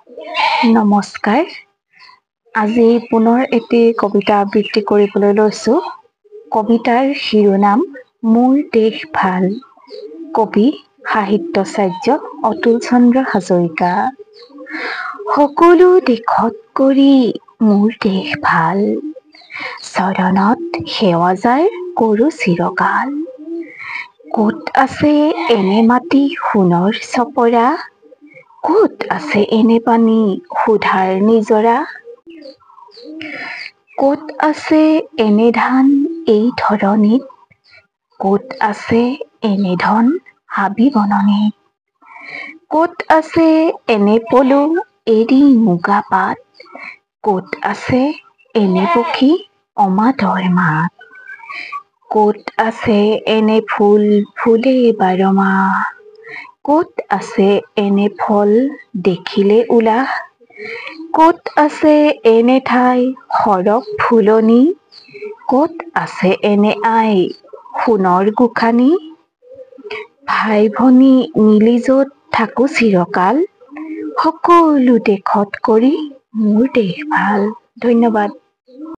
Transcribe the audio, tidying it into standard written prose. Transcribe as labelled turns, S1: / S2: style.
S1: নমস্কাৰ। আজি পুনৰ এটি কবিতা আবৃত্তি কৰিবলৈ লৈছোঁ। কবিতাৰ শিৰোনাম মোৰ দেশ ভাল। কবি সাহিত্যাচাৰ্য অতুল চন্দ্ৰ হাজৰিকা। সকলো দেশত কৰি মোৰ দেশ ভাল, চৰণত সেৱা যাৰ কৰোঁ চিৰকাল। ক'ত আছে এনে মাটি সোণৰ চপৰা, ক'ত আছে এনে পানী সুধাৰ নিজৰা, ক'ত আছে এনে ধান এই ধৰণীত, ক'ত আছে এনে ধন হাবি বননিত, ক'ত আছে এনে পলু এৰী মুগা পাট, ক'ত আছে এনে পক্ষী অমাতৰ মাত, ক'ত আছে এনে ফুল ফুলে বাৰ মাহ, ক'ত আছে এনে ফল দেখিলে উলাহ, ক'ত আছে এনে ঠাই সৰগ ফুলনি, ক'ত আছে এনে আই সোণৰ গোসানী, ভাই ভনী মিলি য'ত থাকোঁ চিৰকাল, সকলো দেশত কৰি মোৰ দেশ ভাল। ধন্যবাদ।